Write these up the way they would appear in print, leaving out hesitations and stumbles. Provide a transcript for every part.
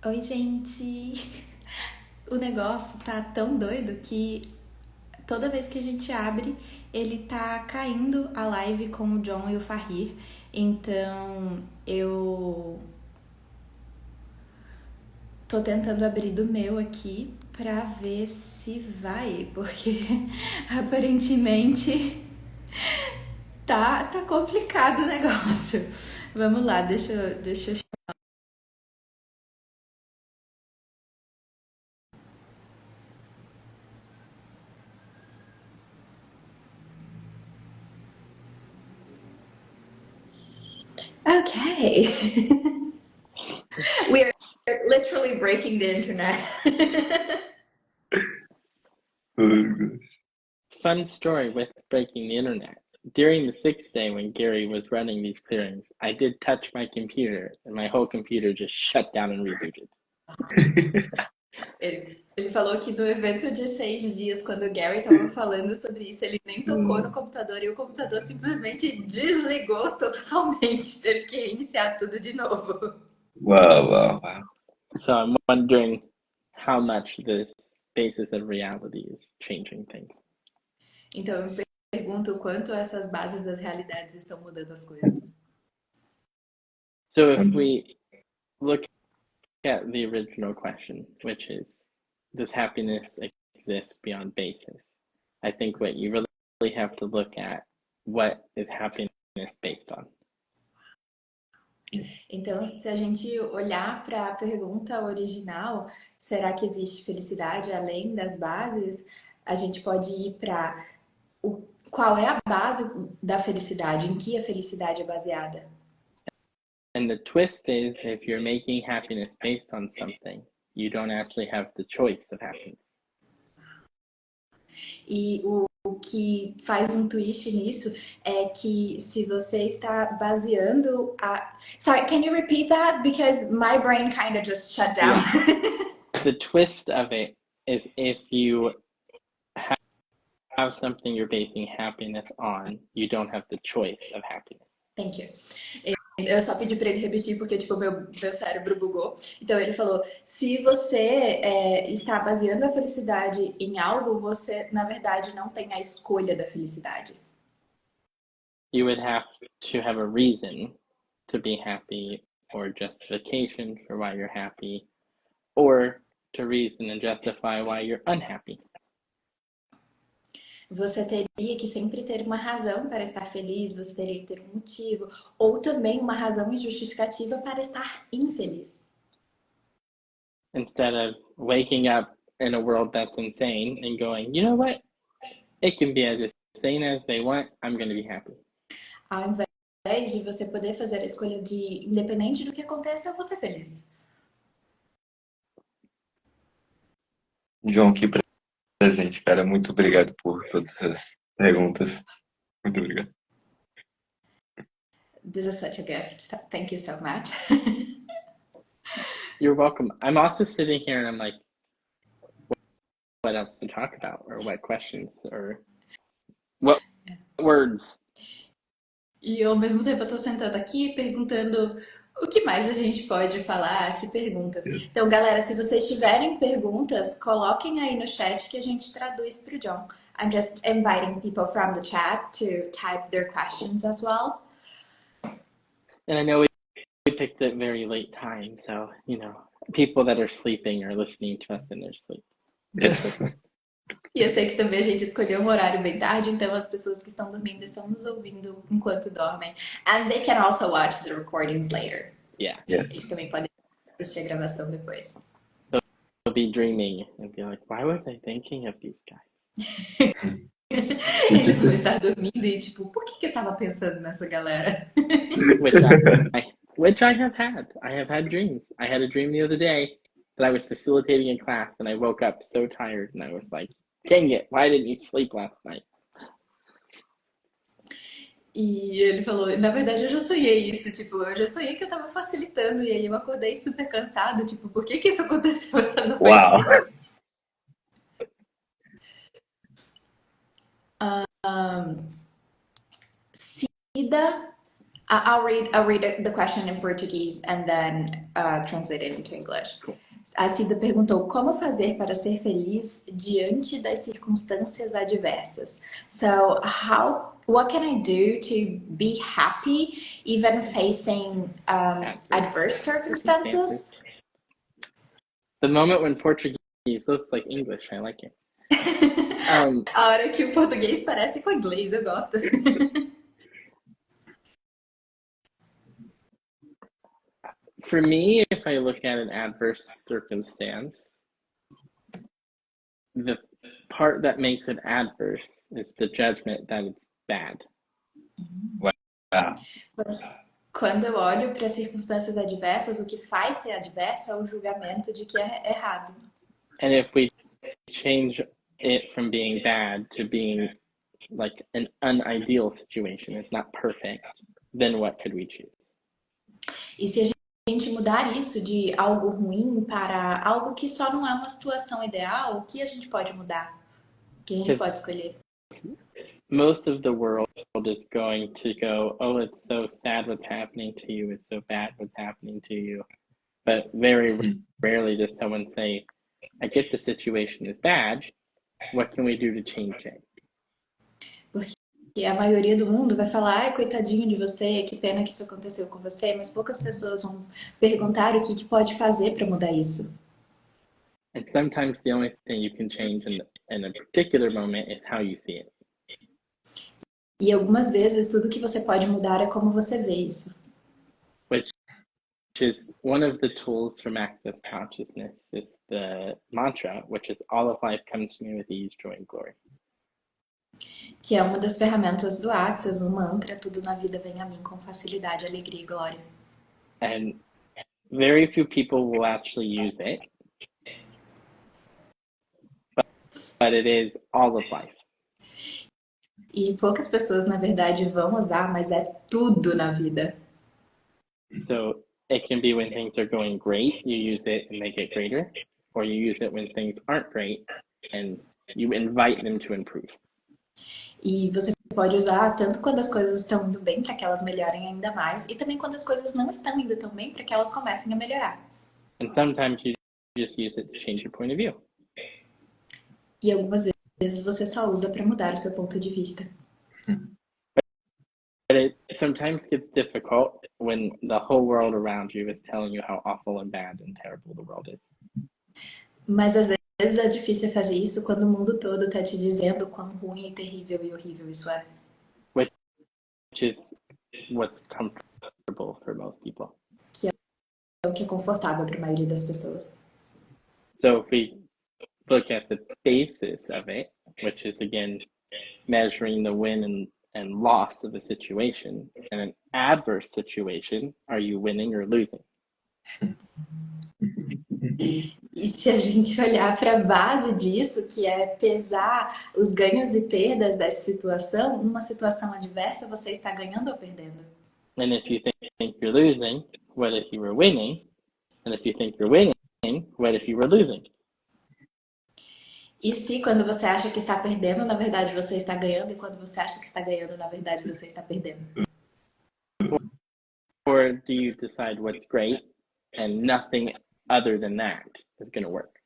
Oi, gente! O negócio tá tão doido que toda vez que a gente abre, ele tá caindo a live com o John e o Fahir. Então eu tô tentando abrir do meu aqui pra ver se vai, porque aparentemente tá complicado o negócio. Vamos lá, deixa eu. Okay. We are literally breaking the internet. Fun story with breaking the internet. During the sixth day when Gary was running these clearings, I did touch my computer and my whole computer just shut down and rebooted. Ele falou que no evento de 6 dias, quando o Gary tava falando sobre isso, ele nem tocou no computador e o computador simplesmente desligou totalmente. Teve que reiniciar tudo de novo. Wow. So I'm wondering how much this basis of reality is changing things. Então eu me pergunto o quanto essas bases das realidades estão mudando as coisas. So if we look at the original question, which is, does happiness exist beyond basis? I think what you really have to look at, what is happiness based on? Então, se a gente olhar para a pergunta original, será que existe felicidade além das bases? A gente pode ir para qual é a base da felicidade, em que a felicidade é baseada. And the twist is, if you're making happiness based on something, you don't actually have the choice of happiness. E o que faz um twist nisso é que se você está baseando a... Sorry, can you repeat that? Because my brain kind of just shut down. Yeah. The twist of it is if you have something you're basing happiness on, you don't have the choice of happiness. Thank you. Eu só pedi para ele repetir porque, tipo, meu cérebro bugou. Então, ele falou, se você está baseando a felicidade em algo, você, na verdade, não tem a escolha da felicidade. You would have to have a reason to be happy, or justification for why you're happy, or to reason and justify why you're unhappy. Você teria que sempre ter uma razão para estar feliz, você teria que ter um motivo, ou também uma razão e justificativa para estar infeliz. Instead of waking up in a world that's insane and going, you know what? It can be as insane as they want. I'm going to be happy. Ao invés de você poder fazer a escolha de, independente do que aconteça, eu vou ser feliz. John, que presente, cara. Muito obrigado por todas essas perguntas. Muito obrigado. This is such a gift. Thank you so much. You're welcome. I'm also sitting here and I'm like, what else to talk about, or what questions, or what words? E ao mesmo tempo eu tô sentada aqui perguntando o que mais a gente pode falar, que perguntas. Então, galera, se vocês tiverem perguntas, coloquem aí no chat que a gente traduz pro John. I'm just inviting people from the chat to type their questions as well. And I know we picked a very late time, so, you know, people that are sleeping are listening to us in their sleep. Yes. E eu sei que também a gente escolheu um horário bem tarde, então as pessoas que estão dormindo estão nos ouvindo enquanto dormem. And they can also watch the recordings later. Yeah. Yes. Eles também podem assistir a gravação depois. They'll be dreaming and be like, why was I thinking of these guys? Eles vão estar dormindo e tipo, por que eu tava pensando nessa galera? Which I have had. I have had dreams. I had a dream the other day that I was facilitating a class and I woke up so tired and I was like, dang it, why didn't you sleep last night? E ele falou, na verdade eu já sonhei isso, tipo, eu já sonhei que eu tava facilitando e aí eu acordei super cansado, tipo, por que isso aconteceu essa noite? Uau! Cida I'll read the question in Portuguese and then translate it into English. Cool. A Cida perguntou como fazer para ser feliz diante das circunstâncias adversas. So, what can I do to be happy even facing adverse circumstances? The moment when Portuguese looks like English, I like it. A hora que o português parece com o inglês, eu gosto. For me, if I look at an adverse circumstance, the part that makes it adverse is the judgment that it's bad. Wow. Quando eu olho para circunstâncias adversas, o que faz ser adverso é o julgamento de que é errado. And if we change it from being bad to being like an unideal situation, it's not perfect, then what could we choose? E se a gente mudar isso de algo ruim para algo que só não é uma situação ideal, o que a gente pode mudar? O que a gente pode escolher? Most of the world is going to go, oh, it's so sad what's happening to you, it's so bad what's happening to you. But very rarely does someone say, I get the situation is bad, what can we do to change it? Porque a maioria do mundo vai falar, ai, coitadinho de você, que pena que isso aconteceu com você, mas poucas pessoas vão perguntar o que pode fazer para mudar isso. And sometimes the only thing you can change in a particular moment is how you see it. E algumas vezes tudo que você pode mudar é como você vê isso. Which is one of the tools from Access Consciousness, is the mantra, which is all of life comes to me with ease, joy, and glory. Que é uma das ferramentas do Access, o mantra, tudo na vida vem a mim com facilidade, alegria e glória. And very few people will actually use it, but it is all of life. E poucas pessoas, na verdade, vão usar, mas é tudo na vida. So it can be when things are going great, you use it and they get greater, or you use it when things aren't great and you invite them to improve. E você pode usar tanto quando as coisas estão indo bem para que elas melhorem ainda mais, e também quando as coisas não estão indo tão bem para que elas comecem a melhorar. And sometimes you just use it to change your point of view. E algumas vezes você só usa para mudar o seu ponto de vista. But it sometimes gets difficult when the whole world around you is telling you how awful and bad and terrible the world is. Mas às vezes é difícil fazer isso quando o mundo todo está te dizendo quão ruim, terrível e horrível isso é. Which is what's comfortable for most people. É o que é confortável para a maioria das pessoas. So if we look at the basis of it, which is again measuring the win and loss of a situation, in an adverse situation, are you winning or losing? E se a gente olhar para a base disso, que é pesar os ganhos e perdas dessa situação, numa situação adversa, você está ganhando ou perdendo? And if you think you're losing, what if you were winning? And if you think you're winning, what if you were losing? E se quando você acha que está perdendo, na verdade você está ganhando, e quando você acha que está ganhando, na verdade você está perdendo? Or do you decide what's great and nothing other than that is going to work?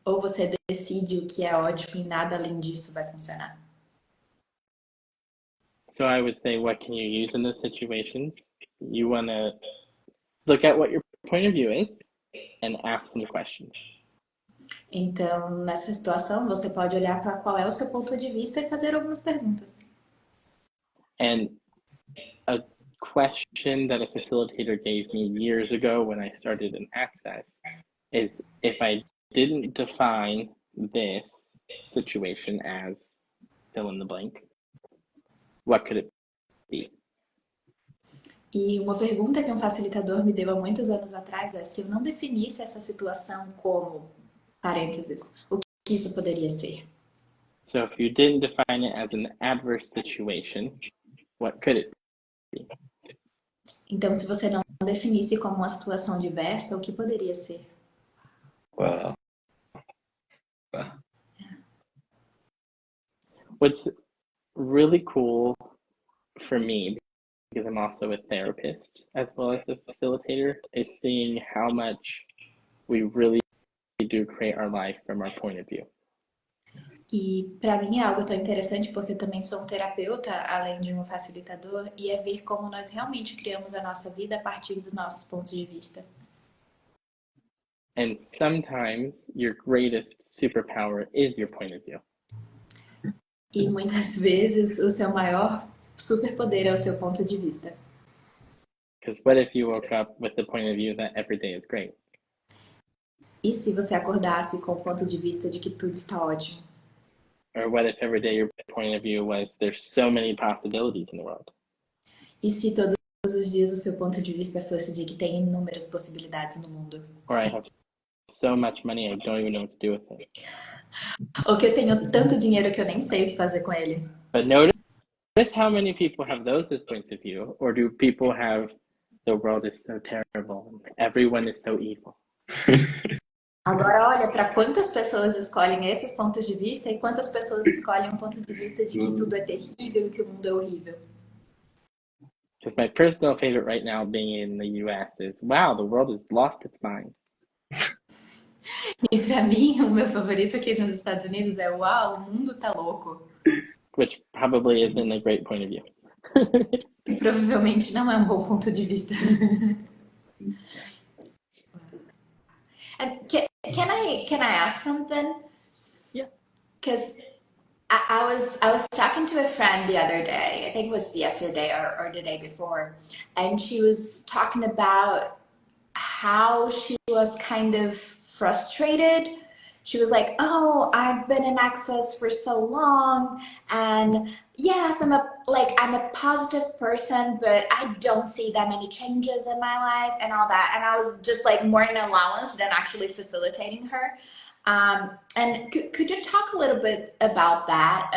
Ou você decide o que é ótimo e nada além disso vai funcionar? So I would say, what can you use in those situations? You want to look at what your point of view is and ask some questions. Então, nessa situação, você pode olhar para qual é o seu ponto de vista e fazer algumas perguntas. And a question that a facilitator gave me years ago when I started in Access is, if I didn't define this situation as fill in the blank, what could it be? E uma pergunta que um facilitador me deu há muitos anos atrás é: se eu não definisse essa situação como, parênteses, o que isso poderia ser? So if you didn't define it as an adverse situation, what could it be? Então, se você não definisse como uma situação diversa, o que poderia ser? Wow. What's really cool for me, because I'm also a therapist as well as a facilitator, is seeing how much we really do create our life from our point of view. E para mim é algo tão interessante porque eu também sou um terapeuta, além de um facilitador, e é ver como nós realmente criamos a nossa vida a partir dos nossos pontos de vista. And sometimes your greatest superpower is your point of view. E muitas vezes o seu maior superpoder é o seu ponto de vista. Because what if you woke up with the point of view that every day is great? E se você acordasse com o ponto de vista de que tudo está ótimo? Or what if every day your point of view was there's so many possibilities in the world? E se todos os dias o seu ponto de vista fosse de que tem inúmeras possibilidades no mundo? Or I have so much money I don't even know what to do with it. Ou que eu tenho tanto dinheiro que eu nem sei o que fazer com ele? But notice how many people have those as points of view, or do people have the world is so terrible and everyone is so evil? Agora olha para quantas pessoas escolhem esses pontos de vista e quantas pessoas escolhem um ponto de vista de que tudo é terrível e que o mundo é horrível. Because my personal favorite right now being in the US is, wow, the world has lost its mind. E para mim, o meu favorito aqui nos Estados Unidos é uau, o mundo tá louco. Which probably isn't a great point of view. E provavelmente não é um bom ponto de vista. And can I ask something? Yeah. Because I was talking to a friend the other day. I think it was yesterday or the day before, and she was talking about how she was kind of frustrated. She was like, "Oh, I've been in Access for so long, and yes, I'm a positive person, but I don't see that many changes in my life and all that." And I was just like more an allowance than actually facilitating her. And could you talk a little bit about that?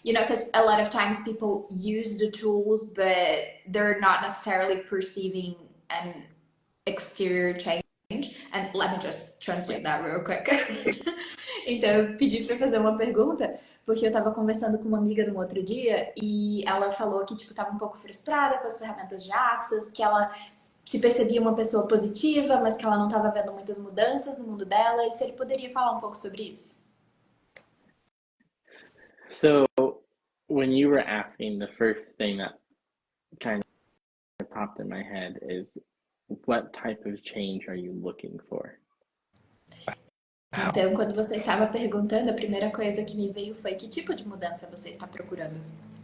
Because a lot of times people use the tools, but they're not necessarily perceiving an exterior change. And let me just translate that real quick. Então, eu pedi para fazer uma pergunta, porque eu estava conversando com uma amiga no outro dia e ela falou que tipo estava um pouco frustrada com as ferramentas de Access, que ela se percebia uma pessoa positiva, mas que ela não estava vendo muitas mudanças no mundo dela. E se ele poderia falar um pouco sobre isso? So, when you were asking, the first thing that kind of popped in my head is, what type of change are you looking for? Então, quando você estava perguntando, a primeira coisa que me veio foi: que tipo de mudança você está procurando?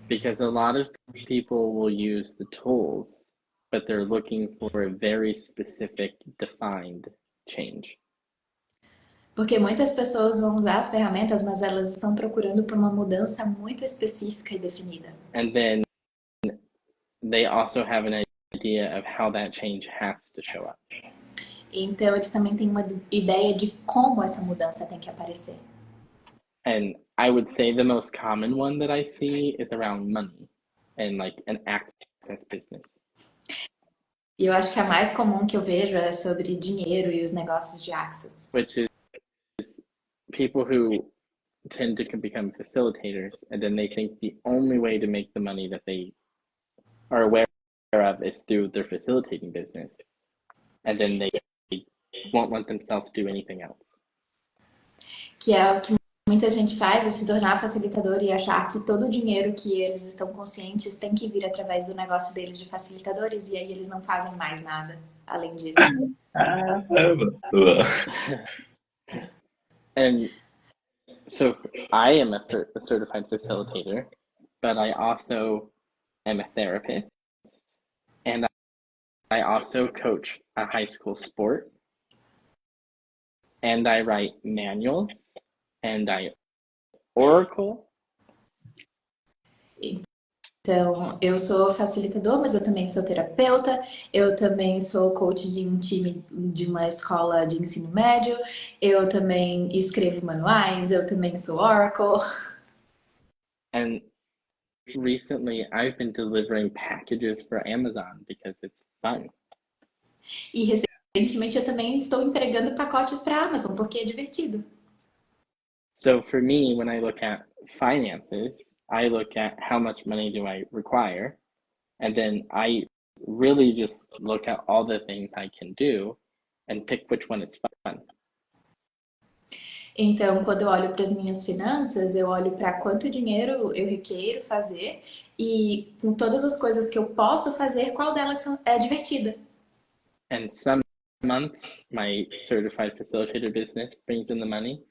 Because a lot of people will use the tools, but they're looking for a very specific, defined change. Porque muitas pessoas vão usar as ferramentas, mas elas estão procurando por uma mudança muito específica e definida. And then they also have an idea of how that change has to show up. Então, eles também têm uma ideia de como essa mudança tem que aparecer. And I would say the most common one that I see is around money and like an access business. E eu acho que a mais comum que eu vejo é sobre dinheiro e os negócios de Access. Which is people who tend to become facilitators, and then they think the only way to make the money that they are aware of is through their facilitating business. And then they won't let themselves do anything else. Que é o que muita gente faz, é se tornar facilitador e achar que todo o dinheiro que eles estão conscientes tem que vir através do negócio deles de facilitadores, e aí eles não fazem mais nada além disso. And so I am a certified facilitator, but I also am a therapist, and I also coach a high school sport, and I write manuals, and I oracle. Então, eu sou facilitador, mas eu também sou terapeuta, eu também sou coach de um time de uma escola de ensino médio, eu também escrevo manuais, eu também sou Oracle. And recently I've been delivering packages for Amazon because it's fun. E recentemente eu também estou entregando pacotes para a Amazon, porque é divertido. So for me, when I look at finances, I look at how much money do I require, And then I really just look at all the things I can do and pick which one is fun. Então, quando eu olho para as minhas finanças, eu olho para quanto dinheiro eu requeiro fazer e com todas as coisas que eu posso fazer, qual delas é divertida. And some months, my certified facilitator business brings in the money.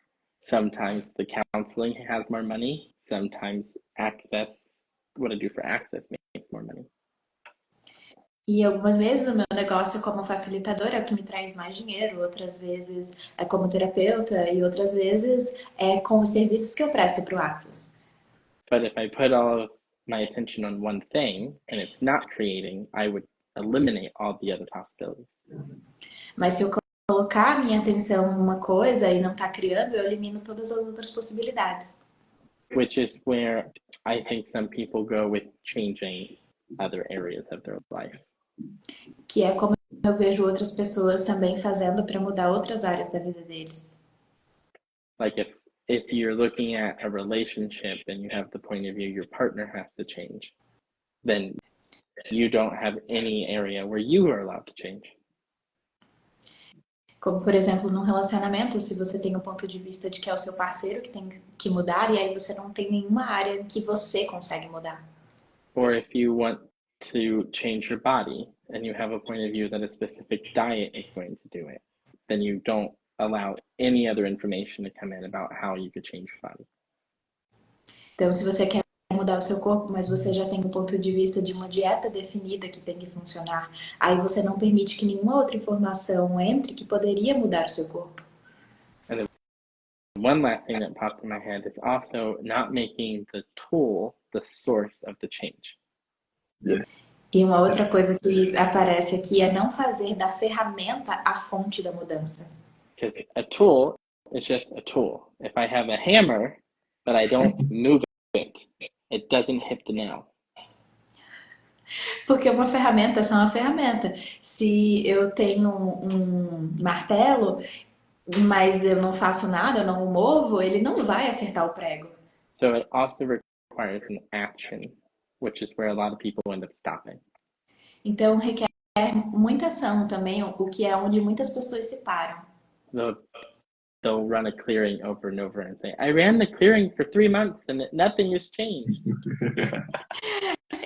Sometimes the counseling has more money. Sometimes access, what I do for access makes more money. E algumas vezes o meu negócio como facilitadora é o que me traz mais dinheiro, outras vezes é como terapeuta e outras vezes é com os serviços que eu presto para o Access. But if I put all of my attention on one thing and it's not creating, I would eliminate all the other possibilities. Mas se eu colocar a minha atenção em uma coisa e não está criando, eu elimino todas as outras possibilidades. Which is where I think some people go with changing other areas of their life. Que é como eu vejo outras pessoas também fazendo para mudar outras áreas da vida deles. Like if you're looking at a relationship and you have the point of view your partner has to change, then you don't have any area where you are allowed to change. Como, por exemplo, num relacionamento, se você tem o ponto de vista de que é o seu parceiro que tem que mudar, e aí você não tem nenhuma área em que você consegue mudar. Or if you want to change your body and you have a point of view that a specific diet is going to do it, then you don't allow any other information to come in about how you could change your body. Então, se você quer mudar o seu corpo, mas você já tem um ponto de vista de uma dieta definida que tem que funcionar, aí você não permite que nenhuma outra informação entre que poderia mudar o seu corpo. And then one last thing that popped in my head is also not making the tool the source of the change. Yeah. E uma outra coisa que aparece aqui é não fazer da ferramenta a fonte da mudança. Because a tool is just a tool. If I have a hammer, but I don't move it, it doesn't hit the nail. Porque uma ferramenta é só uma ferramenta. Se eu tenho um martelo, mas eu não faço nada, eu não o movo, ele não vai acertar o prego. So it also requires an action, which is where a lot of people end up stopping. Então requer muita ação também, o que é onde muitas pessoas se param. They'll run a clearing over and over and say, I ran the clearing for 3 months and nothing has changed.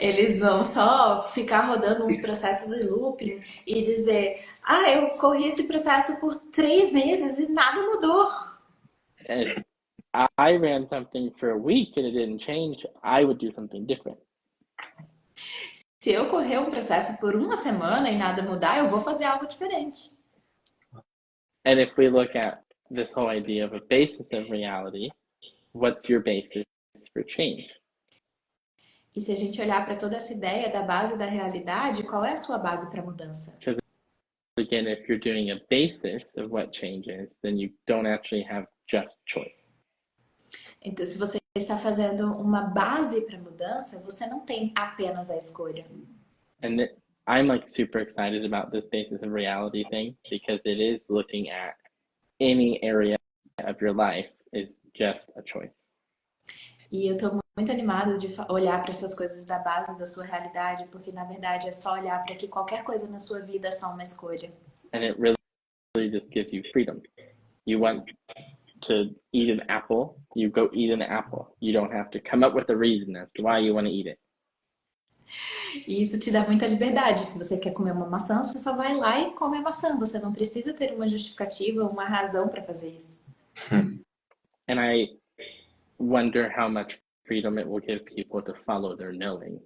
Eles vão só ficar rodando uns processos em looping e dizer, eu corri esse processo por 3 meses e nada mudou. And I ran something for a week and it didn't change, I would do something different. Se eu correr um processo por uma semana e nada mudar, eu vou fazer algo diferente. And if we look at this whole idea of a basis of reality, what's your basis for change? E se a gente olhar para toda essa ideia da base da realidade, qual é a sua base para mudança? Because again, if you're doing a basis of what change is, then you don't actually have just choice. Então, se você está fazendo uma base para mudança, você não tem apenas a escolha. And I'm like super excited about this basis of reality thing because it is looking at any area of your life is just a choice. E eu estou muito animada de olhar para essas coisas da base da sua realidade, porque na verdade é só olhar para que qualquer coisa na sua vida é só uma escolha. And it really just gives you freedom. You want to eat an apple, you go eat an apple. You don't have to come up with a reason as to why you want to eat it. E isso te dá muita liberdade. Se você quer comer uma maçã, você só vai lá e come a maçã. Você não precisa ter uma justificativa, uma razão para fazer isso. And I wonder how much freedom it will give people to follow their knowing,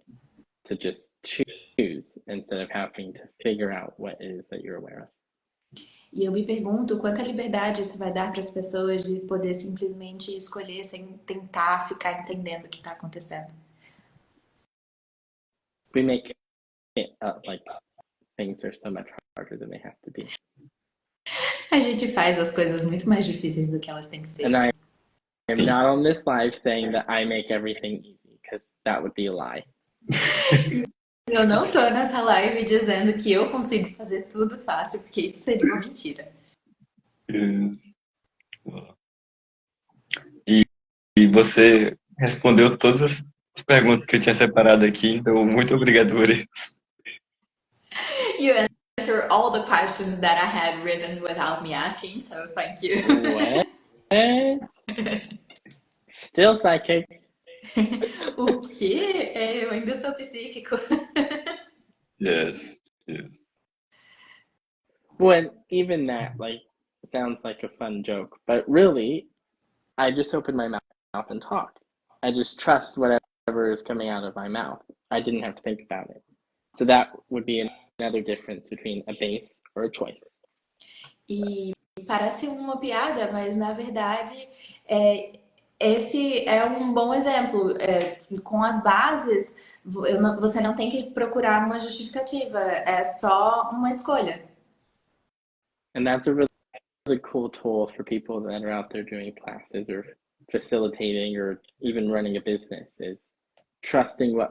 to just choose instead of having to figure out what it is that you're aware of. E eu me pergunto quanta liberdade isso vai dar para as pessoas de poder simplesmente escolher sem tentar ficar entendendo o que está acontecendo. We make it like things are so much harder than they have to be. A gente faz as coisas muito mais difíceis do que elas têm que ser. And I am not on this live saying that I make everything easy, because that would be a lie. Eu não tô nessa live dizendo que eu consigo fazer tudo fácil, porque isso seria uma mentira. Isso. E você respondeu todas as perguntas que eu tinha separado aqui, então muito obrigado por isso. You answer all the questions that I had written without me asking, so thank you. What? Still psychic. O quê? Eu ainda sou psíquico. Yes, yes. Well, even that, like, sounds like a fun joke, but really, I just open my mouth and talk. I just trust whatever is coming out of my mouth. I didn't have to think about it. So that would be another difference between a base or a choice. E parece uma piada, mas na verdade esse é um bom exemplo. Com as bases, você não tem que procurar uma justificativa, é só uma escolha. And that's a really cool tool for people that are out there doing classes or facilitating or even running a business, is trusting what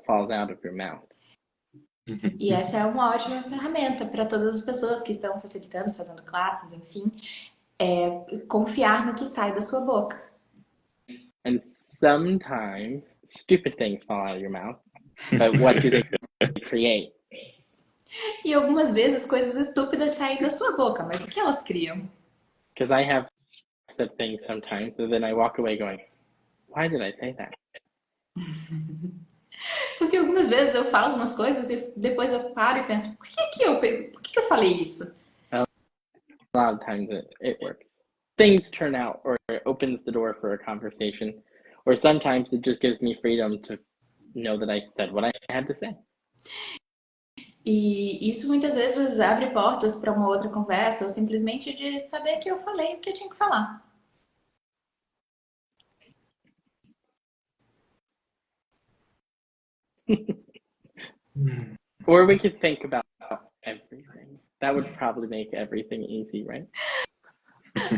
falls out of your mouth. E essa é uma ótima ferramenta para todas as pessoas que estão facilitando, fazendo classes, enfim, confiar no que sai da sua boca. And sometimes stupid things fall out of your mouth, but what do they create? E algumas vezes coisas estúpidas saem da sua boca, mas o que elas criam? Because I have said things sometimes, and then I walk away going, why did I say that? Porque algumas vezes eu falo umas coisas e depois eu paro e penso, por que eu falei isso? A lot of times it works. Things turn out, or it opens the door for a conversation, or sometimes it just gives me freedom to know that I said what I had to say. E isso muitas vezes abre portas para uma outra conversa, ou simplesmente de saber que eu falei o que eu tinha que falar. Or we could think about everything. That would probably make everything easy, right?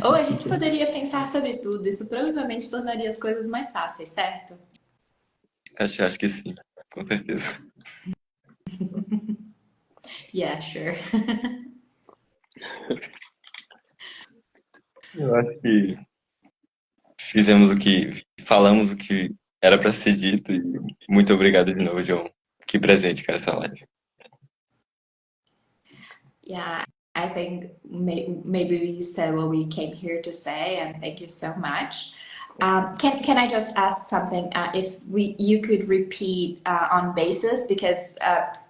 Ou a gente poderia pensar sobre tudo, isso provavelmente tornaria as coisas mais fáceis, certo? Acho que sim, com certeza. Yeah, sure. Eu acho que falamos o que era para ser dito e muito obrigado de novo, João. Que presente, cara, essa live. Yeah, I think maybe we said what we came here to say, and thank you so much. Can I just ask something? If you could repeat on basis, because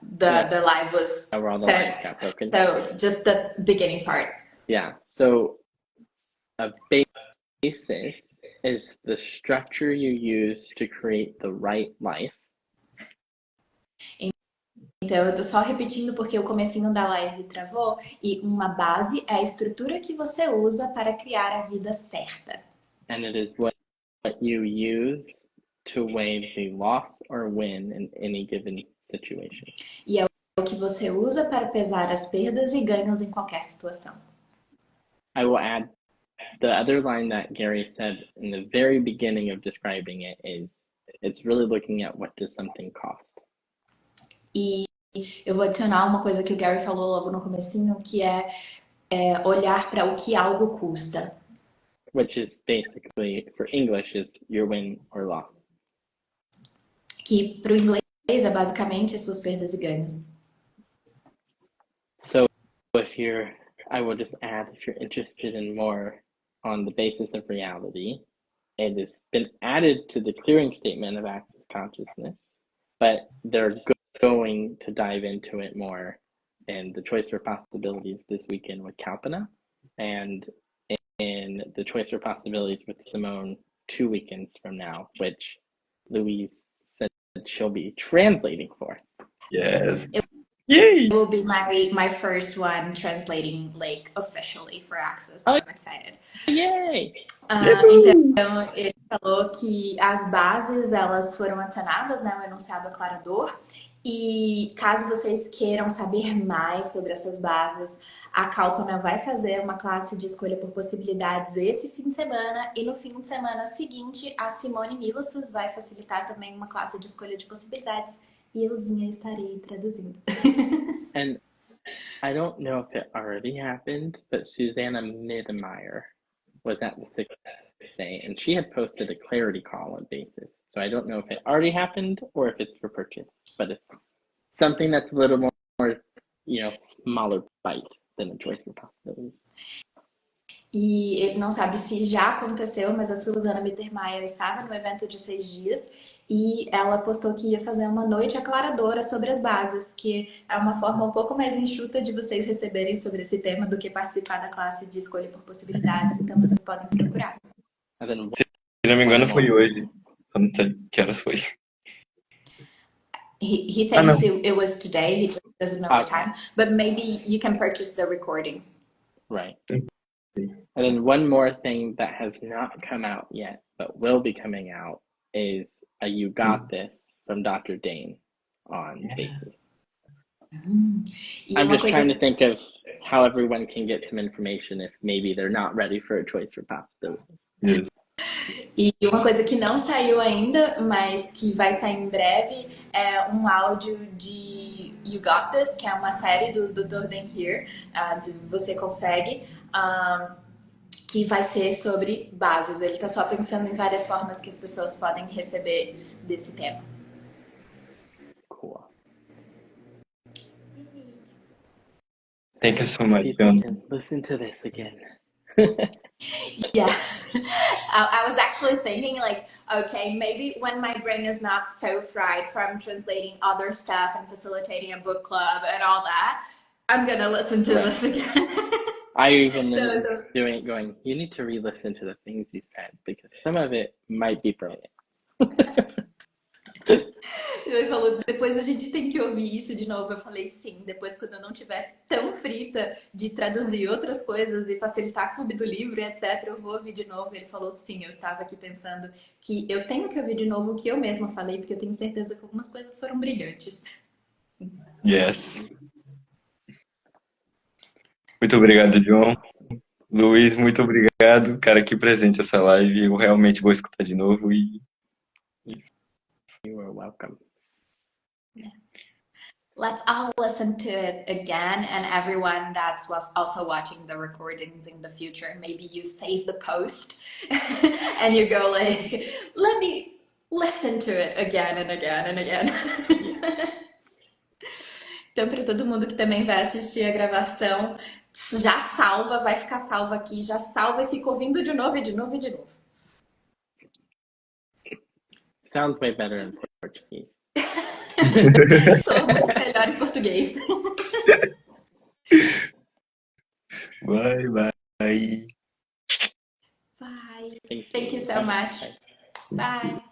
the live was Where all the lines got broken. so just the beginning part. Yeah. So a basis is the structure you use to create the right life. Então, eu tô só repetindo porque o comecinho da live travou. E uma base é a estrutura que você usa para criar a vida certa. And it is what you use to weigh the loss or win in any given situation. E é o que você usa para pesar as perdas e ganhos em qualquer situação. I will add the other line that Gary said in the very beginning of describing it is, it's really looking at what does something cost. E eu vou adicionar uma coisa que o Gary falou logo no comecinho, que é olhar para o que algo custa. Which is basically, for English, is your win or loss. Que para o inglês é basicamente suas perdas e ganhos. So I will just add, if you're interested in more on the basis of reality, it has been added to the clearing statement of access consciousness, but they're going to dive into it more in the Choice for Possibilities this weekend with Kalpana, and in the Choice for Possibilities with Simone 2 weekends from now, which Louise said she'll be translating for. Yes. Yay! It will be my first one translating like officially for Access. So I'm excited. Yay! Então, ele falou que as bases, elas foram adicionadas, né, o enunciado aclarador. E caso vocês queiram saber mais sobre essas bases, a Kalpana vai fazer uma classe de escolha por possibilidades esse fim de semana. E no fim de semana seguinte, a Simone Milasas vai facilitar também uma classe de escolha de possibilidades. E euzinha estarei traduzindo. And I don't know if it already happened, but Susanna Midmeyer was at the 6th day, and she had posted a clarity call on basis. So I don't know if it already happened or if it's for purchase, but it's something that's a little more, smaller bite than a choice for possibilities. E ele não sabe se já aconteceu, mas a Suzana Mittermeier estava no evento de 6 dias e ela postou que ia fazer uma noite aclaradora sobre as bases, que é uma forma um pouco mais enxuta de vocês receberem sobre esse tema do que participar da classe de escolha por possibilidades. Então vocês podem procurar. Se não me engano, foi hoje. Eu não sei que horas foi. He não. thinks it was today, he just doesn't know the time, but maybe you can purchase the recordings. Right. And then one more thing that has not come out yet, but will be coming out, is a You Got This from Dr. Dane on Basis. I'm just trying to think of how everyone can get some information if maybe they're not ready for a choice for possibilities. Yes. E uma coisa que não saiu ainda, mas que vai sair em breve, é um áudio de You Got This, que é uma série do Dr. Dan Here, de Você Consegue, que vai ser sobre bases. Ele está só pensando em várias formas que as pessoas podem receber desse tema. Cool. Thank you so much, People John. can listen to this again. Yeah. I was actually thinking like, okay, maybe when my brain is not so fried from translating other stuff and facilitating a book club and all that, I'm gonna listen to this again. I even doing it going, you need to re-listen to the things you said because some of it might be brilliant. Ele falou, depois a gente tem que ouvir isso de novo. Eu falei, sim, depois quando eu não tiver tão frita de traduzir outras coisas e facilitar clube do livro, etc, eu vou ouvir de novo. Ele falou, sim, eu estava aqui pensando que eu tenho que ouvir de novo o que eu mesma falei, porque eu tenho certeza que algumas coisas foram brilhantes. Yes. Muito obrigado, John. Luiz, muito obrigado, cara, aqui presente essa live. Eu realmente vou escutar de novo e... You are welcome. Yes. Let's all listen to it again, and everyone that's also watching the recordings in the future, maybe you save the post and you go like, let me listen to it again and again and again. Então, para todo mundo que também vai assistir a gravação, já salva, vai ficar salva aqui, já salva e fica ouvindo de novo e de novo e de novo. Sounds way better in Portuguese. Sou muito melhor em português. Bye, bye. Bye. Thank you so much. Bye.